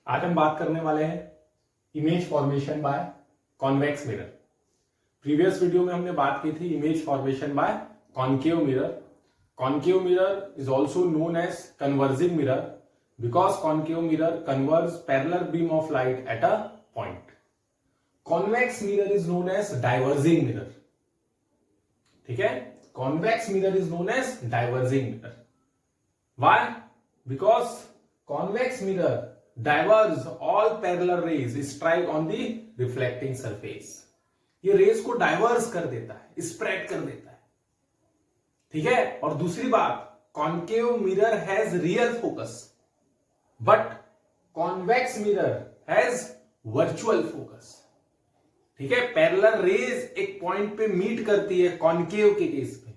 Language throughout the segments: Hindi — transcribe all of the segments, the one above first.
आज हम बात करने वाले हैं image formation by convex mirror. Previous video में हमने बात की थी image formation by concave mirror. Concave mirror is also known as converging mirror because concave mirror converge parallel beam of light at a point. Convex mirror is known as diverging mirror. ठीक है, convex mirror is known as diverging mirror. Why? Because convex mirror diverge all parallel rays strike on the reflecting surface। ये रेज को डाइवर्स कर देता है, स्प्रेड कर देता है। ठीक है, और दूसरी बात, concave mirror has real focus but convex mirror has virtual focus. ठीक है, पैरेलल रेज एक पॉइंट पे मीट करती है कॉन्केव के केस में,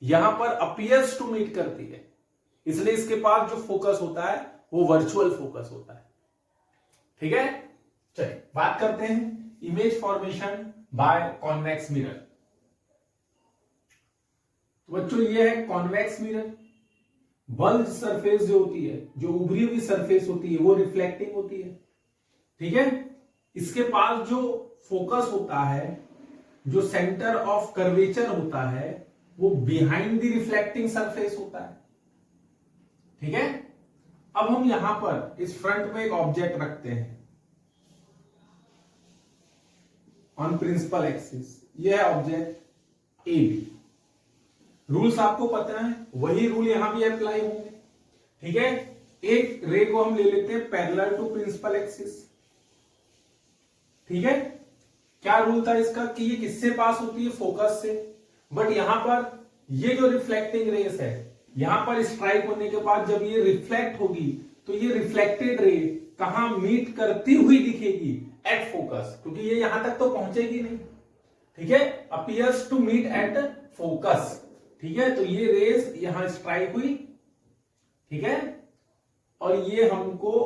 यहां पर अपीयर्स टू मीट करती है, इसलिए इसके पास जो फोकस होता है वो वर्चुअल फोकस होता है। ठीक है, चलिए बात करते हैं image formation by convex mirror. तो बच्चों ये है कॉन्वेक्स मिरर। बल्ज सरफेस जो होती है, जो उभरी हुई सरफेस होती है, वो रिफ्लेक्टिंग होती है। ठीक है, इसके पास जो फोकस होता है, जो सेंटर ऑफ कर्वेचर होता है, वो बिहाइंड द रिफ्लेक्टिंग सरफेस होता है। ठीक है, अब हम यहां पर इस फ्रंट में एक ऑब्जेक्ट रखते हैं ऑन प्रिंसिपल एक्सिस। यह है ऑब्जेक्ट ए बी। रूल्स आपको पता है, वही रूल यहां भी अप्लाई होंगे। ठीक है, एक रे को हम ले लेते हैं पैरेलल टू प्रिंसिपल एक्सिस। ठीक है, क्या रूल था इसका कि ये किससे पास होती है? फोकस से। बट यहां पर ये जो रिफ्लेक्टिंग रेस है, यहां पर स्ट्राइक होने के बाद जब ये रिफ्लेक्ट होगी तो ये रिफ्लेक्टेड रे कहां मीट करती हुई दिखेगी? एट फोकस, क्योंकि ये यहां तक तो पहुंचेगी नहीं। ठीक है, appears to meet at focus. ठीक है, तो ये रेस यहां स्ट्राइक हुई। ठीक है, और ये हमको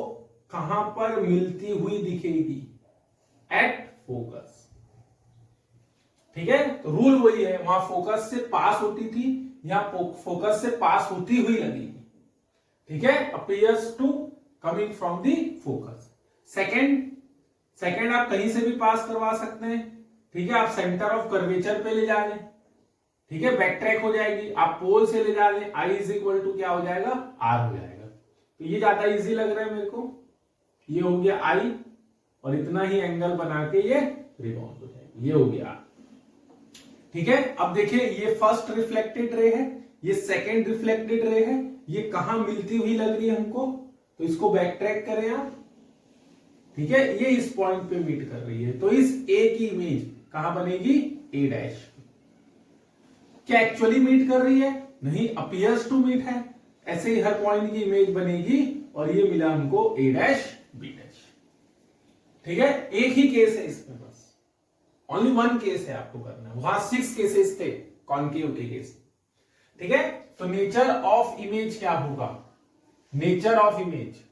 कहां पर मिलती हुई दिखेगी? Eight focus. ठीक है, तो रूल वही है, वहां फोकस से पास होती थी, यहां फोकस से पास होती हुई लगेगी। ठीक है, appears to coming from the focus. Second आप कहीं से भी पास करवा सकते हैं। ठीक है, आप सेंटर ऑफ कर्वेचर पे ले जा लें। ठीक है, बैक ट्रैक हो जाएगी। आप पोल से ले जा लें, आई इज इक्वल टू क्या हो जाएगा? आर हो जाएगा। तो ये ज्यादा इजी लग रहा है मेरे को। ये हो गया आई, और इतना ही एंगल बना के ये रिबाउंड हो जाएगी। ये हो गया आर। ठीक है, अब देखिए ये फर्स्ट रिफ्लेक्टेड रे है, ये सेकेंड रिफ्लेक्टेड रे है, ये कहां मिलती हुई लग रही है हमको? तो इसको बैक ट्रैक करें आप। ठीक है, ये इस पॉइंट पे मीट कर रही है, तो इस ए की इमेज कहां बनेगी? ए डैश। क्या एक्चुअली मीट कर रही है? नहीं, अपीयर्स टू मीट है। ऐसे ही हर पॉइंट की इमेज बनेगी, और ये मिला हमको ए डैश बी डैश। ठीक है, एक ही केस है इसमें, बस ओनली वन केस है आपको करना। वहां 6 केसेस थे कॉन्केव के केस। ठीक है, तो नेचर ऑफ इमेज क्या होगा? नेचर ऑफ इमेज,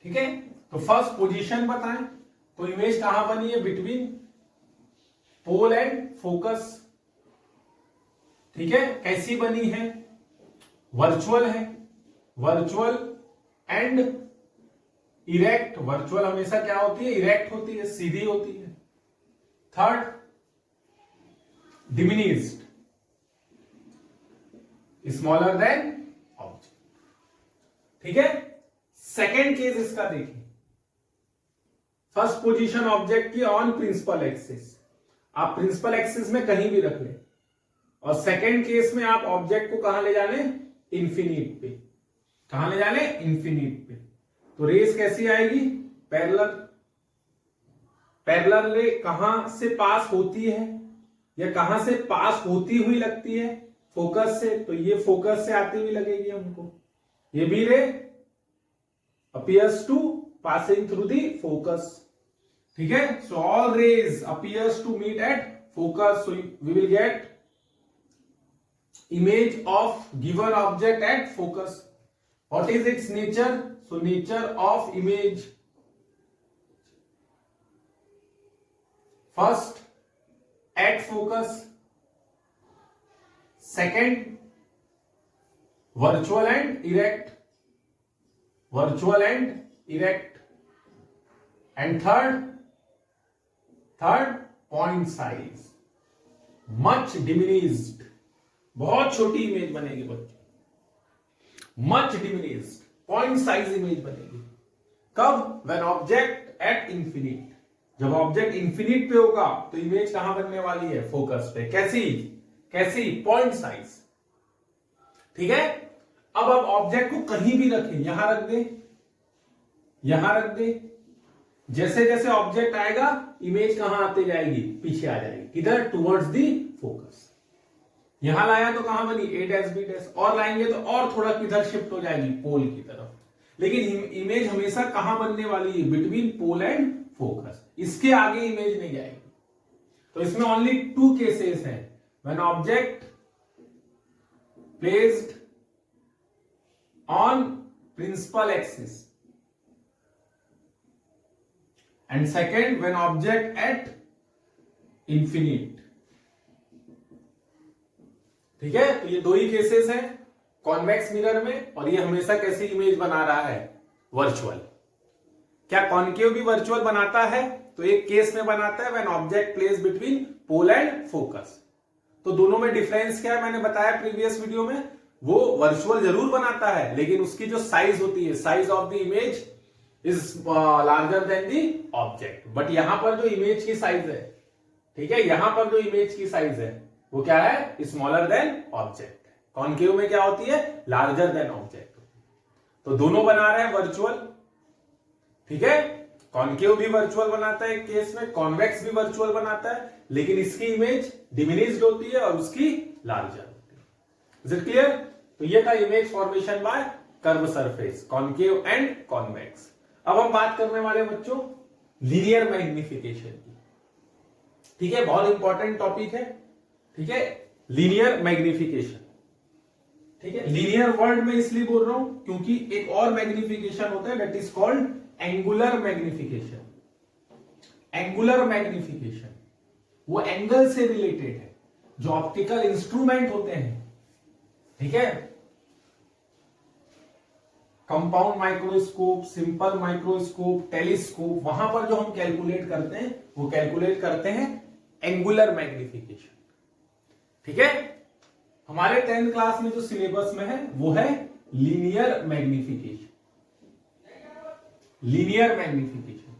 ठीक है, तो फर्स्ट पोजीशन बताएं। तो इमेज कहां बनी है? Between pole and focus. ठीक है, कैसी बनी है? वर्चुअल है। Virtual and erect. वर्चुअल हमेशा क्या होती है? इरेक्ट होती है, सीधी होती है। Third, diminished, smaller than object. ठीक है, सेकेंड केस इसका देखिए। फर्स्ट पोजीशन ऑब्जेक्ट की ऑन प्रिंसिपल एक्सिस, आप प्रिंसिपल एक्सिस में कहीं भी रख ले। और सेकेंड केस में आप ऑब्जेक्ट को कहां ले जाने? इंफिनिट पे। कहां ले जाने? इंफिनिट पे। तो रेस कैसी आएगी? पैरेलल। पैरेलल रे कहां से पास होती है, या कहां से पास होती हुई लगती है? फोकस से। तो ये फोकस से आती हुई लगेगी हमको। ये भी ray appears to passing through the focus. ठीक है, so all rays appears to meet at focus, so we will get image of given object at focus. What is its nature? So nature of image, first at focus, second virtual and erect. Virtual and erect, and third point size, much diminished, बहुत छोटी इमेज बनेगी बच्चों, much diminished point size image बनेगी। कब? व्हेन ऑब्जेक्ट एट इंफिनिट, जब ऑब्जेक्ट इंफिनिट पे होगा तो इमेज कहां बनने वाली है? फोकस पे। कैसी? Point size. ठीक है। अब आप ऑब्जेक्ट को कहीं भी रखें, यहां रख दे, यहां रख दे, जैसे जैसे ऑब्जेक्ट आएगा इमेज कहां आते जाएगी? पीछे आ जाएगी, किधर? Towards the focus. यहां लाया तो कहां बनी? ए डैश बी डैश, और लाएंगे तो और थोड़ा किधर शिफ्ट हो जाएगी? पोल की तरफ। लेकिन इमेज हमेशा कहां बनने वाली है? बिटवीन पोल एंड फोकस, इसके आगे इमेज नहीं जाएगी। तो इसमें ओनली 2 केसेस हैं, when object placed on principal axis, and second when object at infinite. ठीक है, तो ये 2 ही केसेस हैं कॉन्वेक्स मिरर में, और ये हमेशा कैसी इमेज बना रहा है? वर्चुअल। क्या कॉन्केव भी वर्चुअल बनाता है? तो एक केस में बनाता है when object place between pole and focus. तो दोनों में डिफरेंस क्या है? मैंने बताया प्रीवियस वीडियो में, वो वर्चुअल जरूर बनाता है, लेकिन उसकी जो साइज होती है, size of the image is larger than the object. But यहां पर जो इमेज की साइज है, ठीक है, यहां पर जो इमेज की साइज है वो क्या है? Smaller than object. कॉन्केव में क्या होती है? Larger than object. तो दोनों बना रहे हैं वर्चुअल। ठीक है, कॉन्केव भी वर्चुअल बनाता है एक केस में, कॉन्वेक्स भी वर्चुअल बनाता है, लेकिन इसकी इमेज डिमिनिश्ड होती है और उसकी लार्जर होती है। Is it clear? तो ये था image formation bye curve surface, concave and convex. अब हम बात करने वाले बच्चों लीनियर मैग्निफिकेशन की। ठीक है, बहुत इंपॉर्टेंट टॉपिक है। ठीक है, लीनियर मैग्निफिकेशन। ठीक है, लीनियर वर्ड में इसलिए बोल रहा हूं क्योंकि एक और मैग्निफिकेशन होता है, that is called angular magnification. Angular magnification वो एंगल से रिलेटेड है, जो ऑप्टिकल इंस्ट्रूमेंट होते हैं। ठीक है, compound microscope, simple microscope, telescope, वहां पर जो हम कैलकुलेट करते हैं वो कैलकुलेट करते हैं एंगुलर मैग्निफिकेशन। ठीक है, हमारे 10th क्लास में जो सिलेबस में है वो है लीनियर मैग्निफिकेशन। लीनियर मैग्निफिकेशन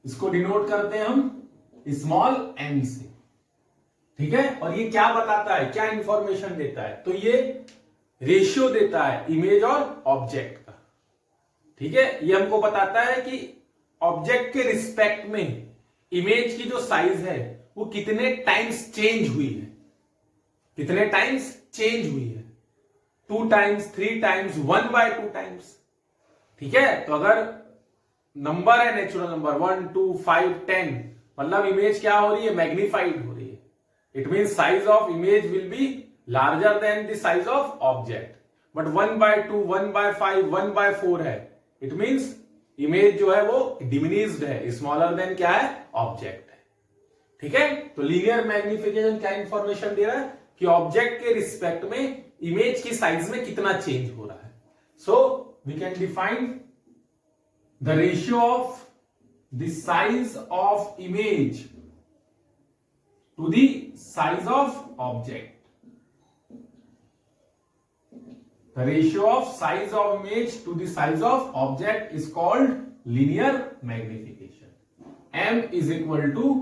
इसको डिनोट करते हैं हम स्मॉल एन से। ठीक है, और ये क्या बताता है, क्या इंफॉर्मेशन देता है? तो ये रेशियो देता है इमेज और ऑब्जेक्ट का। ठीक है, ये हमको बताता है कि ऑब्जेक्ट के रिस्पेक्ट में इमेज की जो साइज है वो कितने टाइम्स चेंज हुई है, कितने टाइम्स चेंज हुई है? 2 टाइम्स, 3 टाइम्स, 1/2 टाइम्स। ठीक है, तो अगर नंबर है नेचुरल नंबर 1, 2, 5, 10, मतलब इमेज क्या हो रही है? मैग्निफाइड हो रही है। It means size of image will be larger than the size of object. But 1/2, 1/5, 1/4 है, इट मीन्स इमेज जो है वो डिमिनिश्ड है, स्मॉलर देन क्या है? ऑब्जेक्ट है। ठीक है, तो लीनियर मैग्निफिकेशन क्या इंफॉर्मेशन दे रहा है कि ऑब्जेक्ट के रिस्पेक्ट में इमेज की साइज में कितना चेंज हो रहा है। So we can define the ratio of the size of image to the size of object. The ratio of size of image to the size of object is called linear magnification. M is equal to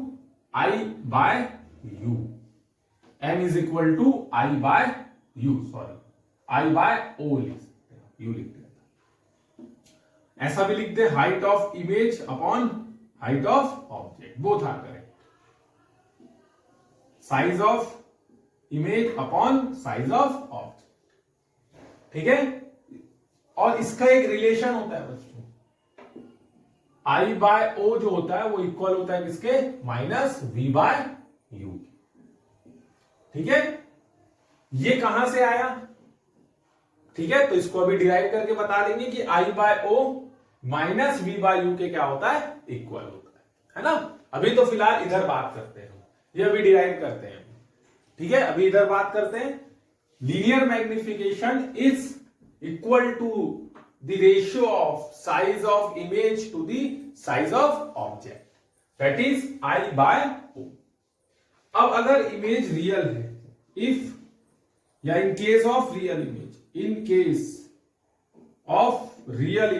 I by U. M is equal to I by U. Sorry, I by O U लिखते हैं। ऐसा भी लिखते हैं height of image upon height of object. Both are correct. Size of image upon size of object. ठीक है, और इसका एक रिलेशन होता है बच्चों, I बाय O जो होता है वो इक्वल होता है किसके? -V by U। ठीक है, ये कहां से आया? ठीक है, तो इसको अभी डिराइव करके बता देंगे कि I by O -V by U के क्या होता है? इक्वल होता है ना। अभी तो फिलहाल इधर बात करते हैं, ये अभी डिराइव करते हैं। ठीक है, अभी इधर बात करते हैं। Linear magnification is equal to the ratio of size of image to the size of object, that is I by O. अब अगर इमेज रियल है, इफ या in case of real image, in case of real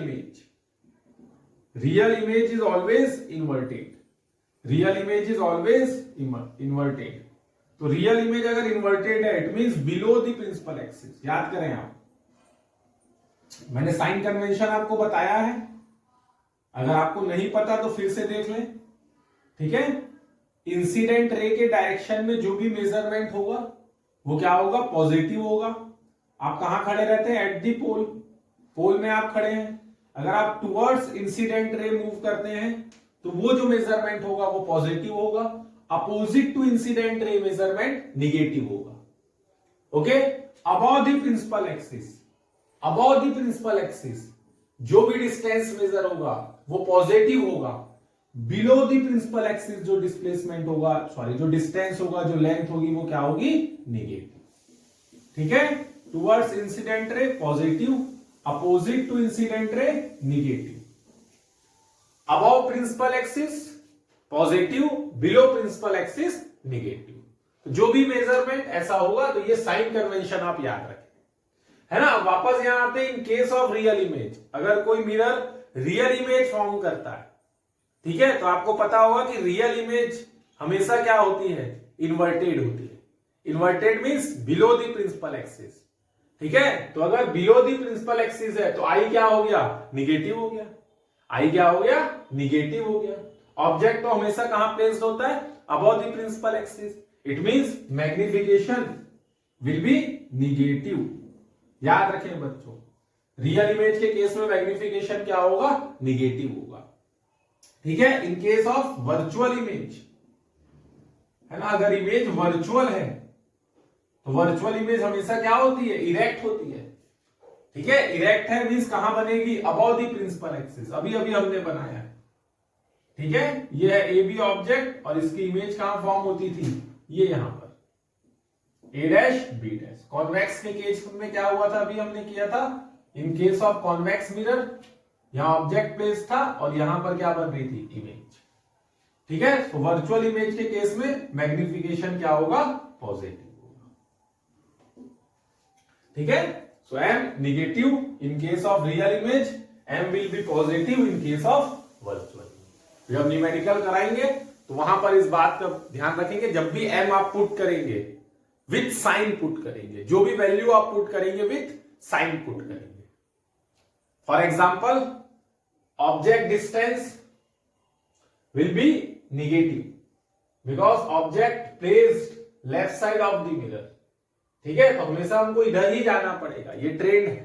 image is always inverted, real image is always inverted. तो रियल इमेज अगर इन्वर्टेड है it means below the principal axis. याद करें आप, मैंने साइन कन्वेंशन आपको बताया है, अगर आपको नहीं पता तो फिर से देख लें, ठीक है। इंसिडेंट रे के डायरेक्शन में जो भी मेजरमेंट होगा वो क्या होगा, पॉजिटिव होगा। आप कहां खड़े रहते हैं, एट दी पोल, पोल में आप खड़े हैं। अगर आप टुवर्ड्स इंसिडेंट रे मूव करते हैं तो वो जो मेजरमेंट होगा वो पॉजिटिव होगा, opposite to incident ray measurement negative होगा। Okay, above the principal axis, above the principal axis जो भी डिस्टेंस मेजर होगा वो पॉजिटिव होगा, बिलो द प्रिंसिपल एक्सिस जो डिस्प्लेसमेंट होगा, सॉरी जो डिस्टेंस होगा, जो लेंथ होगी वो क्या होगी, निगेटिव। ठीक है, towards incident ray positive, opposite to incident ray negative, above principal axis positive, below principal axis negative. तो जो भी मेजरमेंट ऐसा होगा तो ये साइन कन्वेंशन आप याद रखें, है ना। अब वापस यहां आते हैं, इन केस ऑफ रियल इमेज, अगर कोई मिरर रियल इमेज फॉर्म करता है, ठीक है, तो आपको पता होगा कि रियल इमेज हमेशा क्या होती है, इन्वर्टेड होती है। Inverted means below the principal axis, ठीक है। तो अगर बिलो द प्रिंसिपल एक्सिस है तो आई क्या हो गया, निगेटिव हो गया, आई क्या हो गया, निगेटिव हो गया। ऑब्जेक्ट तो हमेशा कहां प्लेस्ड होता है, above the principal axis, it means magnification will be negative. याद रखें बच्चों, रियल इमेज के केस में मैग्निफिकेशन क्या होगा, निगेटिव होगा, ठीक है। In case of virtual image, है ना, अगर इमेज वर्चुअल है तो वर्चुअल इमेज हमेशा क्या होती है, इरेक्ट होती है, ठीक है। इरेक्ट है मींस कहां बनेगी, अबव द प्रिंसिपल एक्सिस, अभी अभी हमने बनाया है, ठीक है। ये है ए बी ऑब्जेक्ट और इसकी इमेज कहां फॉर्म होती थी, ये यहां पर ए डैश बी डैश। कॉन्वेक्स के केस में क्या हुआ था, अभी हमने किया था, इन केस ऑफ कॉन्वेक्स मिरर यहां ऑब्जेक्ट प्लेस था और यहां पर क्या बन रही थी, इमेज, ठीक है। तो वर्चुअल इमेज के केस में मैग्निफिकेशन क्या होगा, पॉजिटिव होगा, ठीक है। So m negative in case of real image, m will be positive in case of virtual image. जब न्यूमेरिकल कराएंगे तो वहां पर इस बात का ध्यान रखेंगे, जब भी एम आप पुट करेंगे विथ साइन पुट करेंगे, जो भी वैल्यू आप पुट करेंगे विथ साइन पुट करेंगे। For example object distance will be negative because object placed left side of the mirror, ठीक है। तो हमेशा हमको इधर ही जाना पड़ेगा, ये ट्रेंड है,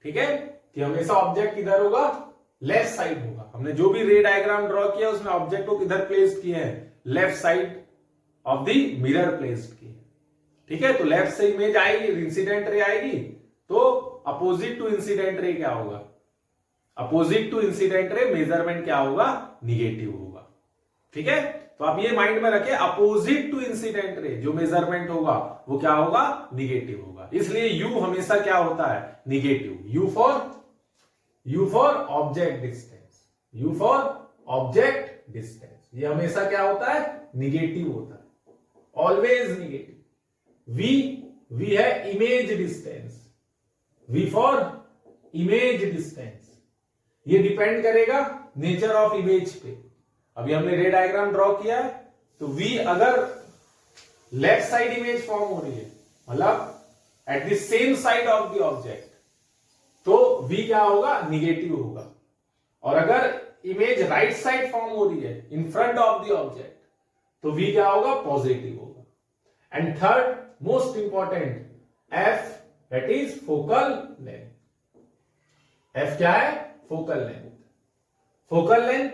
ठीक है, कि हमेशा ऑब्जेक्ट किधर होगा, लेफ्ट साइड होगा। हमने जो भी रे डायग्राम ड्रॉ किया उसमें ऑब्जेक्ट को किधर प्लेस किए हैं, left side of the mirror placed किए, ठीक है। तो लेफ्ट से इमेज आएगी, इंसिडेंट रे आएगी, तो अपोजिट टू इंसिडेंट रे क्या होगा, opposite to incident ray measurement क्या होगा, निगेटिव होगा, ठीक है। तो आप ये माइंड में रखें, अपोजिट टू इंसिडेंट रे जो मेजरमेंट होगा वो क्या होगा, निगेटिव होगा। इसलिए यू हमेशा क्या होता है, negative. U for object distance, u for object distance, ये हमेशा क्या होता है, निगेटिव होता है, ऑलवेज निगेटिव। वी है image distance, v for image distance, ये डिपेंड करेगा नेचर ऑफ इमेज पे। अभी हमने रे डायग्राम ड्रॉ किया है, तो वी अगर लेफ्ट साइड इमेज फॉर्म हो रही है, मतलब at the same side of the object, तो वी क्या होगा, निगेटिव होगा। और अगर इमेज राइट साइड फॉर्म हो रही है in front of the object, तो वी क्या होगा, पॉजिटिव होगा। And third most important, F, that is focal length. F क्या है, focal length. Focal length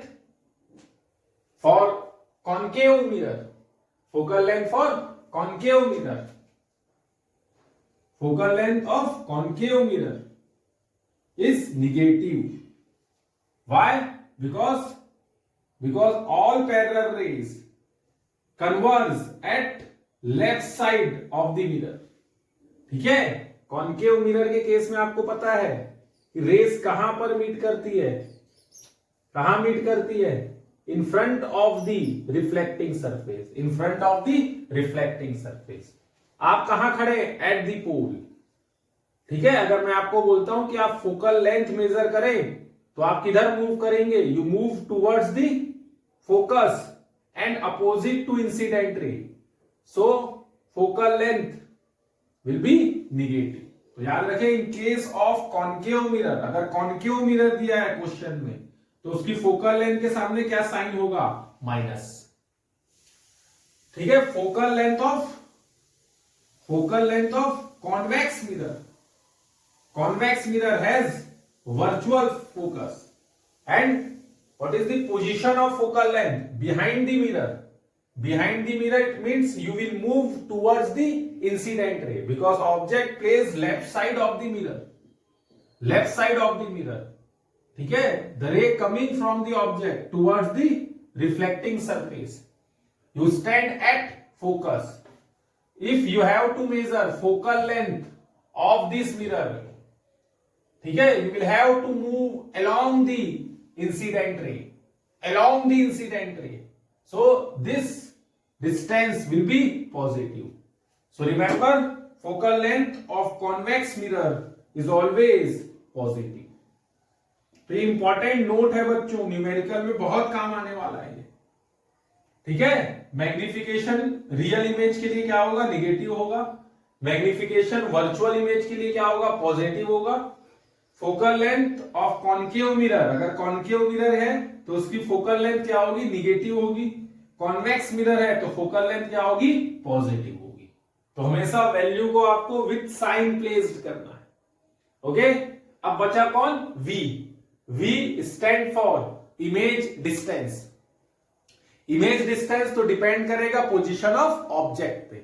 for concave mirror, focal length for concave mirror, focal length of concave mirror is negative. Why, because all parallel raise converge eight left side of the mirror, ठीक है। कॉन्केव मिरर के केस में आपको पता है कि रेस कहां पर मीट करती है, कहां मीट करती है, in front of the reflecting surface, in front of the reflecting surface. आप कहां खड़े, एट द पोल। ठीक है, अगर मैं आपको बोलता हूं कि आप फोकल लेंथ मेजर करें तो आप किधर मूव करेंगे, you move towards the focus and opposite to incident ray, so focal length will be negative. तो याद रखें, in case of concave mirror, अगर कॉन्केव मिरर दिया है क्वेश्चन में तो उसकी फोकल लेंथ के सामने क्या साइन होगा, माइनस। ठीक है, focal length of convex mirror, convex mirror has virtual focus and what is the position of focal length, behind the mirror, behind the mirror it means you will move towards the incident ray because object plays left side of the mirror, left side of the mirror. ठीक है, the ray coming from the object towards the reflecting surface, you stand at focus. If you have to measure focal length of this mirror, ठीक है, you will have to move along the incident ray, along the incident ray, so this distance will be positive. So remember, focal length of convex mirror is always positive. तो ये इंपॉर्टेंट नोट है बच्चों, न्यूमेरिकल में बहुत काम आने वाला है ये। ठीक है, मैग्निफिकेशन रियल इमेज के लिए क्या होगा, निगेटिव होगा, मैग्निफिकेशन वर्चुअल इमेज के लिए क्या होगा, पॉजिटिव होगा। Focal length of concave mirror, अगर कॉन्केव मिरर है तो उसकी फोकल लेंथ क्या होगी, निगेटिव होगी। कॉन्वेक्स मिरर है तो फोकल लेंथ क्या होगी, पॉजिटिव होगी। तो हमेशा वैल्यू को आपको विथ साइन प्लेस्ड करना है। ओके, अब बचा कौन, V। V stand for image distance. Image distance तो डिपेंड करेगा पोजीशन ऑफ ऑब्जेक्ट पे,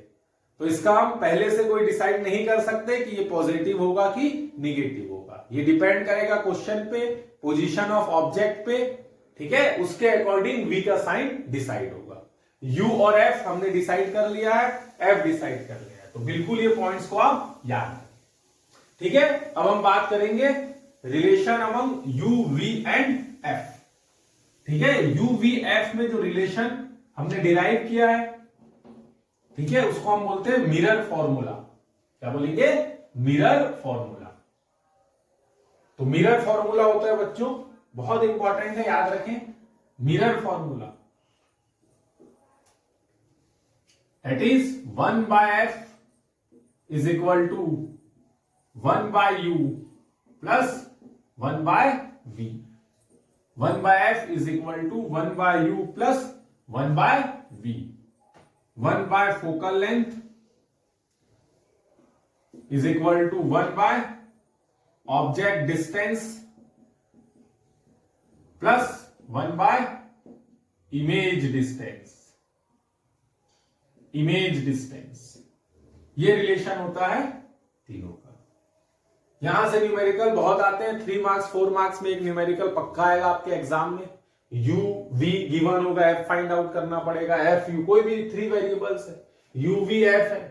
तो इसका हम पहले से कोई डिसाइड नहीं कर सकते कि ये पॉजिटिव होगा कि निगेटिव होगा, ये डिपेंड करेगा क्वेश्चन पे, पोजीशन ऑफ ऑब्जेक्ट पे। ठीक है, उसके अकॉर्डिंग V का साइन डिसाइड होगा। U और F हमने डिसाइड कर लिया है, F डिसाइड कर लिया है, तो बिल्कुल ये पॉइंट्स को आप याद रखें। ठीक है, अब हम बात करेंगे relation among U, V and F। ठीक है, U, V, F में जो रिलेशन हमने डिराइव किया है, ठीक है, उसको हम बोलते हैं मिरर फॉर्मूला। क्या बोलेंगे, मिरर फॉर्मूला। तो मिरर फॉर्मूला होता है बच्चों, बहुत इंपॉर्टेंट है, याद रखें, mirror formula that is 1/f is equal to 1/u plus 1/v। 1/f is equal to 1/u plus 1/v। 1 by focal length is equal to 1 by object distance plus 1 by image distance. Image distance, ये रिलेशन होता है तीनों का। यहां से न्यूमेरिकल बहुत आते हैं, 3 मार्क्स 4 मार्क्स में एक न्यूमेरिकल पक्का आएगा आपके एग्जाम में। U, V गिवन होगा, F फाइंड आउट करना पड़ेगा, F U, कोई भी 3 वेरिएबल्स है, U, V, F है।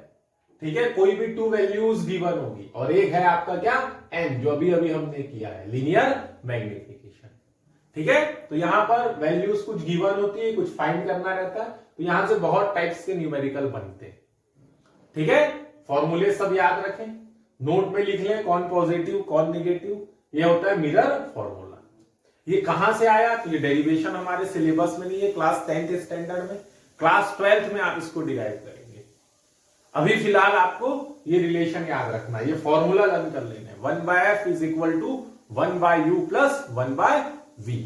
ठीक है, कोई भी 2 वैल्यूज गिवन होगी और एक है आपका क्या, N, जो अभी अभी हमने किया है, लीनियर मैग्निफिकेशन। ठीक है, तो यहां पर वैल्यूज कुछ गिवन होती है, कुछ फाइंड करना रहता है, तो यहां से बहुत टाइप्स के न्यूमेरिकल बनते हैं। ठीक है, फॉर्मूले सब याद रखें, नोट में लिख लें, कौन पॉजिटिव कौन निगेटिव, ये होता है मिरर फॉर्मूला। ये कहां से आया, तो ये डेरिवेशन हमारे सिलेबस में नहीं है, क्लास 10th स्टैंडर्ड में, क्लास 12th में आप इसको डिराइव करेंगे। अभी फिलहाल आपको ये रिलेशन याद रखना है, ये फॉर्मूला लर्न कर लेना है। 1/f is equal to 1/u plus 1/v।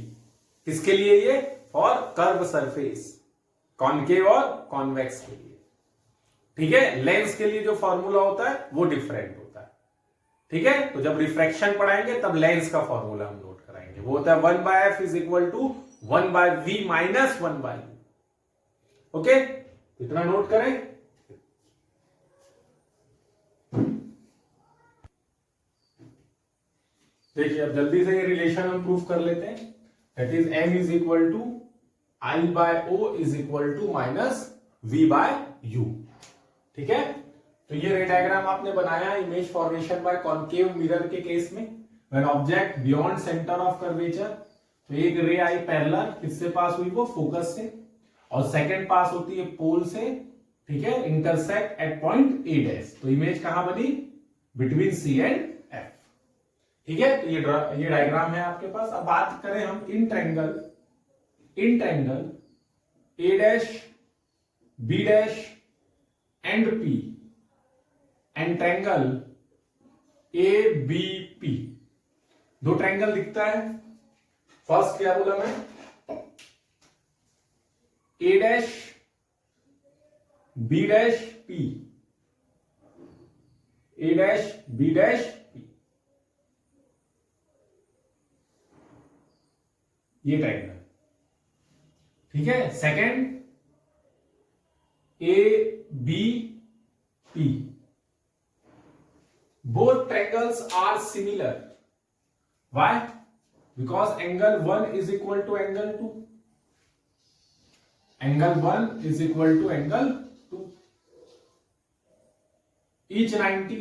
किसके लिए, ये फॉर कर्व सरफेस, कॉनकेव और कॉन्वेक्स के लिए। ठीक है, लेंस के लिए जो फॉर्मूला होता है वो डिफरेंट होता है। ठीक है, तो जब रिफ्रैक्शन पढ़ाएंगे तब लेंस का फॉर्मूला हम नोट कराएंगे, वो होता है 1/f is equal to 1/v minus 1/u। Okay, इतना नोट करें। देखिए, अब जल्दी से ये रिलेशन हम प्रूफ कर लेते हैं, that is m is equal to I/O is equal to minus V/u। ठीक है, तो ये रे डायग्राम आपने बनाया image formation by concave mirror के केस में। When object beyond centre of curvature, तो एक रे आई पैरेलल किससे पास हुई, वो फोकस से, और सेकंड पास होती है पोल से, ठीक है, intersect at point A dash, तो इमेज कहां बनी, बिटवीन सी एंड एफ, ठीक है। तो ये डायग्राम है आपके पास। अब बात करें हम इन triangle A dash B dash and P and triangle A B P, दो ट्रायंगल दिखता है। फर्स्ट क्या बोला मैं, A dash B dash P, A dash B dash P, ये ट्रायंगल, ठीक है। Second A B P, both triangles are similar. Why? Because angle 1 is equal to angle 2. Angle 1 is equal to angle 2. Each 90.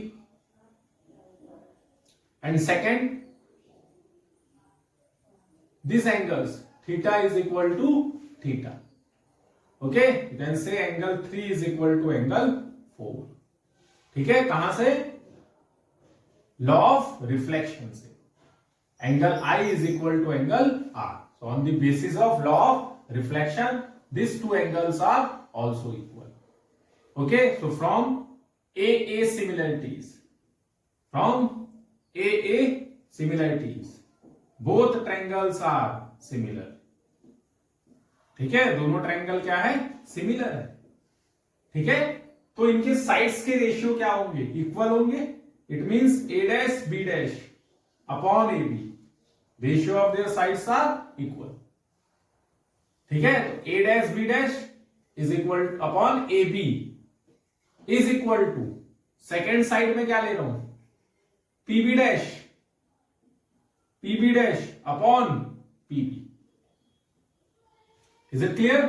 And second, these angles, theta is equal to theta. Okay? You can say angle 3 is equal to angle 4. ठीक है, कहां से, लॉ ऑफ रिफ्लेक्शन से, angle I is equal to angle R. So on the basis of law of reflection, these two angles are also equal. Okay, so from AA similarities, both triangles are similar. ठीक है, दोनों ट्रायंगल क्या है, सिमिलर है, ठीक है। तो इनके साइड्स के रेशियो क्या होंगे, इक्वल होंगे। It means A dash B dash upon A B, ratio of their sides are equal, ठीक है। तो A dash B dash is equal upon A B is equal to, second side में क्या ले रहा हूं, P B dash upon P B. Is it clear?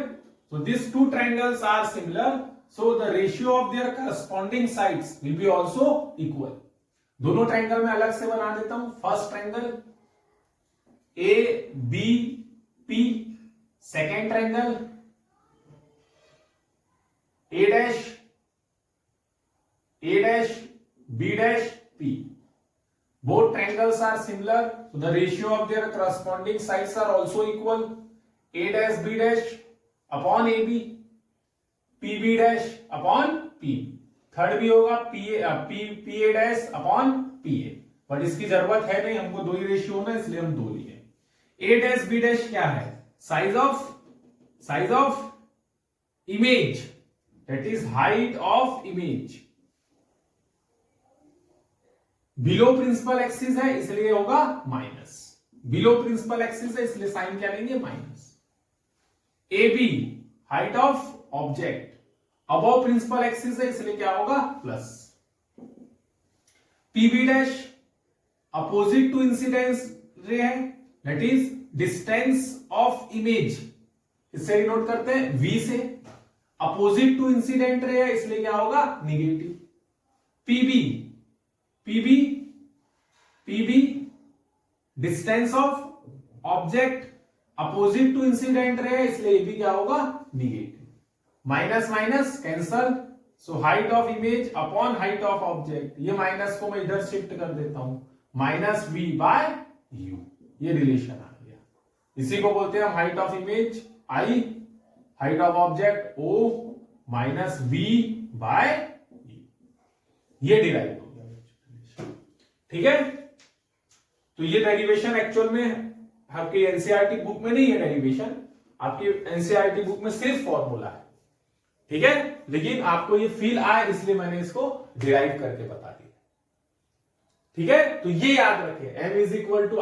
So these two triangles are similar, so the ratio of their corresponding sides will be also equal. दोनों ट्रायंगल में अलग से बना देता हूं। First triangle A B P, second triangle A dash B dash P. Both triangles are similar, so the ratio of their corresponding sides are also equal. A dash B dash upon AB, PB dash upon P। Third भी होगा P A dash upon PA, but इसकी जरूरत है नहीं, हमको दो ही रेशियो होना, इसलिए हम दो लिए। A dash B dash क्या है, size of image, that is height of image. Below principal axis है इसलिए होगा माइनस, बिलो प्रिंसिपल एक्सिस है इसलिए साइन क्या लेंगे, minus. A B height of object, above principal axis है इसलिए क्या होगा, plus. PB dash opposite to incidence ray है, that is distance of image, इससे नोट करते हैं वी से, अपोजिट टू इंसिडेंट रे है इसलिए क्या होगा, negative. PB distance of object opposite to incident ray इसलिए ये भी क्या होगा, negative. Minus minus cancel, so height of image upon height of object, ये माइनस को मैं इधर शिफ्ट कर देता हूं, माइनस वी बाय यू, ये रिलेशन आ गया। इसी को बोलते हैं हम height of image I, height of object O, minus v by u, ये डिराइव हो गया, ठीक है। तो ये डेरिवेशन एक्चुअल में आपकी एनसीईआरटी बुक में नहीं है, डेरिवेशन आपकी एनसीईआरटी बुक में सिर्फ फॉर्मूला है, ठीक है, लेकिन आपको ये फील आया इसलिए मैंने इसको डिराइव करके बता दिया, ठीक है। तो ये याद रखें, m इज इक्वल टू